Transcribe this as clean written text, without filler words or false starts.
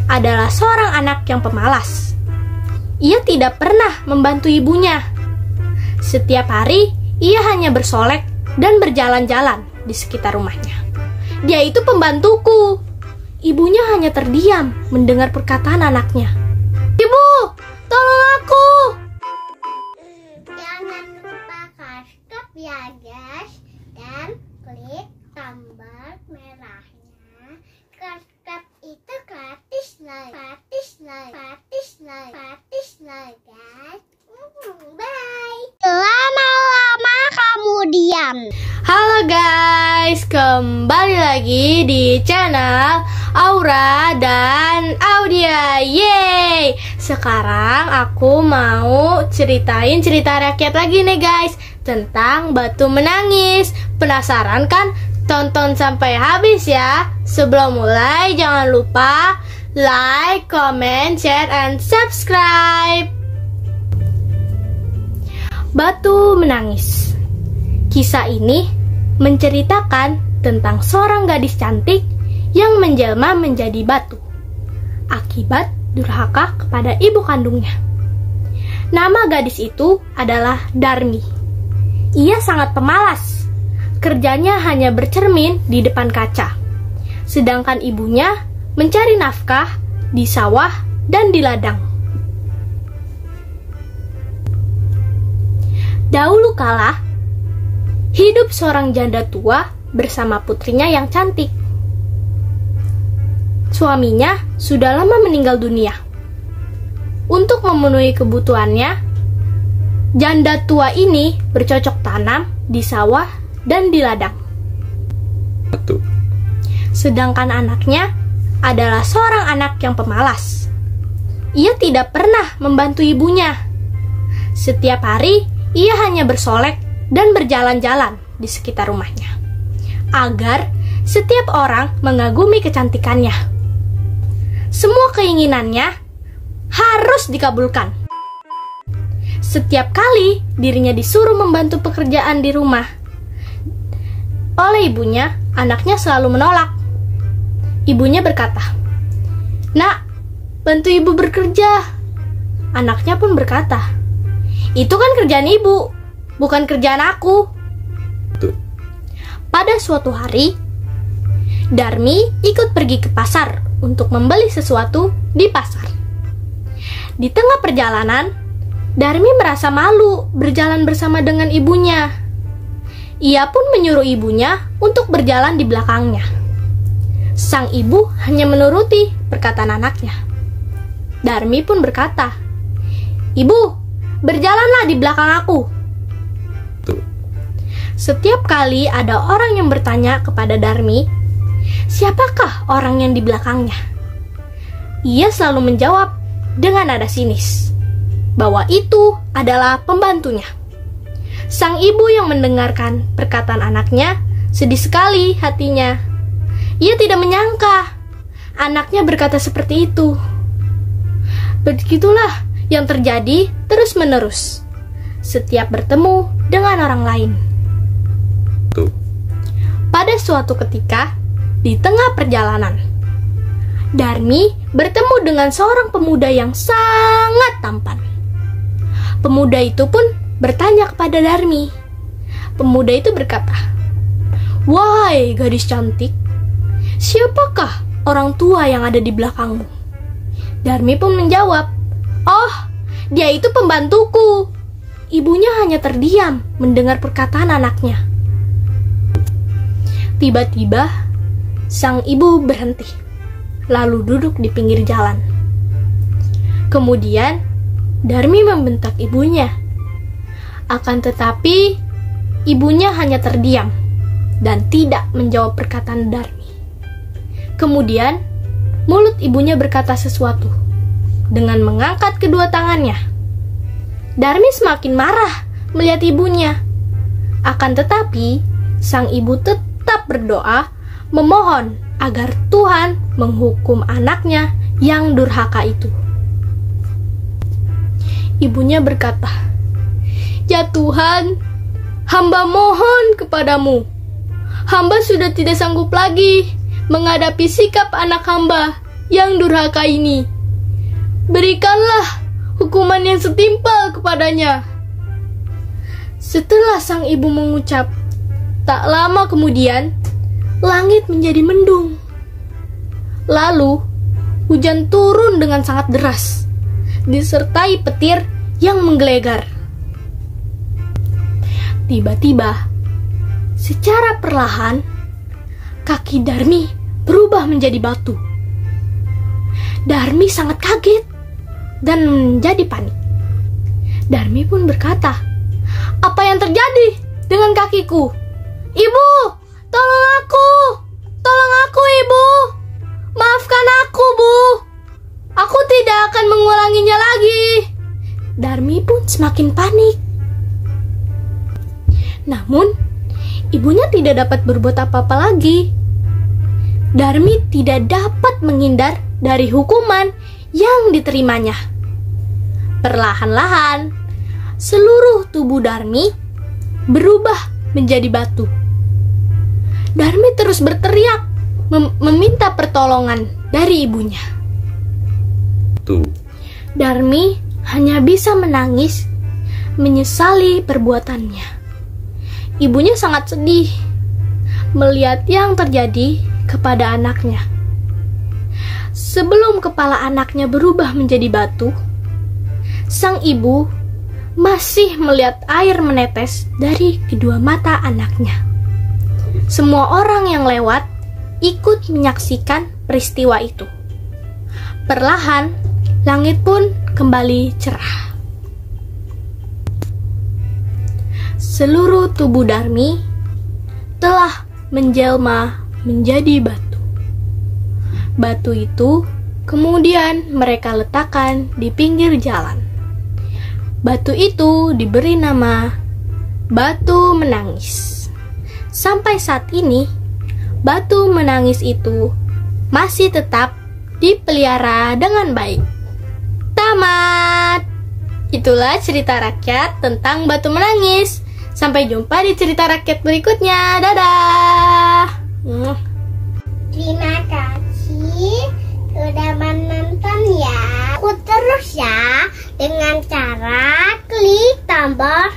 adalah seorang anak yang pemalas. Ia tidak pernah membantu ibunya. Setiap hari, ia hanya bersolek dan berjalan-jalan di sekitar rumahnya. Dia itu pembantuku. Ibunya hanya terdiam mendengar perkataan anaknya. Ibu, tolong aku! Jangan lupa subscribe ya guys, dan klik tombol merahnya. Subscribe itu gratis loh, gratis loh guys. Bye. Lama-lama kamu diam. Halo guys, kembali lagi di channel Aura dan Audia. Yeay! Sekarang aku mau ceritain cerita rakyat lagi nih guys, tentang batu menangis. Penasaran kan? Tonton sampai habis ya. Sebelum mulai jangan lupa like, comment, share, and subscribe. Batu menangis. Kisah ini menceritakan tentang seorang gadis cantik yang menjelma menjadi batu akibat durhaka kepada ibu kandungnya. Nama gadis itu adalah Darmi. Ia sangat pemalas. Kerjanya hanya bercermin di depan kaca, sedangkan ibunya mencari nafkah di sawah dan di ladang. Dahulu kala, hidup seorang janda tua bersama putrinya yang cantik. Suaminya sudah lama meninggal dunia. Untuk memenuhi kebutuhannya, janda tua ini bercocok tanam di sawah dan di ladang. Sedangkan anaknya adalah seorang anak yang pemalas. Ia tidak pernah membantu ibunya. Setiap hari, ia hanya bersolek dan berjalan-jalan di sekitar rumahnya, agar setiap orang mengagumi kecantikannya. Semua keinginannya harus dikabulkan. Setiap kali dirinya disuruh membantu pekerjaan di rumah oleh ibunya, anaknya selalu menolak. Ibunya berkata, "Nak, bantu ibu bekerja." Anaknya pun berkata, "Itu kan kerjaan ibu, bukan kerjaan aku." Pada suatu hari, Darmi ikut pergi ke pasar untuk membeli sesuatu di pasar. Di tengah perjalanan, Darmi merasa malu berjalan bersama dengan ibunya. Ia pun menyuruh ibunya untuk berjalan di belakangnya. Sang ibu hanya menuruti perkataan anaknya. Darmi pun berkata, "Ibu, berjalanlah di belakang aku." Setiap kali ada orang yang bertanya kepada Darmi, siapakah orang yang di belakangnya? Ia selalu menjawab dengan nada sinis bahwa itu adalah pembantunya. Sang ibu yang mendengarkan perkataan anaknya sedih sekali hatinya. Ia tidak menyangka anaknya berkata seperti itu. Begitulah yang terjadi terus-menerus setiap bertemu dengan orang lain. Pada suatu ketika, di tengah perjalanan, Darmi bertemu dengan seorang pemuda yang sangat tampan. Pemuda itu pun bertanya kepada Darmi. Pemuda itu berkata, "Wahai gadis cantik, siapakah orang tua yang ada di belakangmu?" Darmi pun menjawab, "Oh, dia itu pembantuku." Ibunya hanya terdiam mendengar perkataan anaknya. Tiba-tiba, sang ibu berhenti, lalu duduk di pinggir jalan. Kemudian, Darmi membentak ibunya. Akan tetapi, ibunya hanya terdiam dan tidak menjawab perkataan Darmi. Kemudian, mulut ibunya berkata sesuatu dengan mengangkat kedua tangannya. Darmi semakin marah melihat ibunya. Akan tetapi, sang ibu tetap berdoa memohon agar Tuhan menghukum anaknya yang durhaka itu. Ibunya berkata, "Ya Tuhan, hamba mohon kepadamu. Hamba sudah tidak sanggup lagi menghadapi sikap anak hamba yang durhaka ini. Berikanlah hukuman yang setimpal kepadanya." Setelah sang ibu mengucap, tak lama kemudian langit menjadi mendung. Lalu hujan turun dengan sangat deras, disertai petir yang menggelegar. Tiba-tiba, secara perlahan, kaki Darmi berubah menjadi batu. Darmi sangat kaget dan menjadi panik. Darmi pun berkata, "Apa yang terjadi dengan kakiku? Ibu, tolong aku! Tolong aku, Ibu! Maafkan aku, Bu! Aku tidak akan mengulanginya lagi." Darmi pun semakin panik. Namun, ibunya tidak dapat berbuat apa-apa lagi. Darmi tidak dapat menghindar dari hukuman yang diterimanya. Perlahan-lahan, seluruh tubuh Darmi berubah menjadi batu. Darmi terus berteriak, meminta pertolongan dari ibunya. Darmi hanya bisa menangis, menyesali perbuatannya. Ibunya sangat sedih melihat yang terjadi kepada anaknya. Sebelum kepala anaknya berubah menjadi batu, sang ibu masih melihat air menetes dari kedua mata anaknya. Semua orang yang lewat ikut menyaksikan peristiwa itu. Perlahan, langit pun kembali cerah. Seluruh tubuh Darmi telah menjelma menjadi batu. Batu itu kemudian mereka letakkan di pinggir jalan. Batu itu diberi nama Batu Menangis. Sampai saat ini, Batu Menangis itu masih tetap dipelihara dengan baik. Tamat. Itulah cerita rakyat tentang Batu Menangis. Sampai jumpa di cerita rakyat berikutnya. Dadah. Terima kasih sudah menonton ya. Terus ya dengan cara klik tombol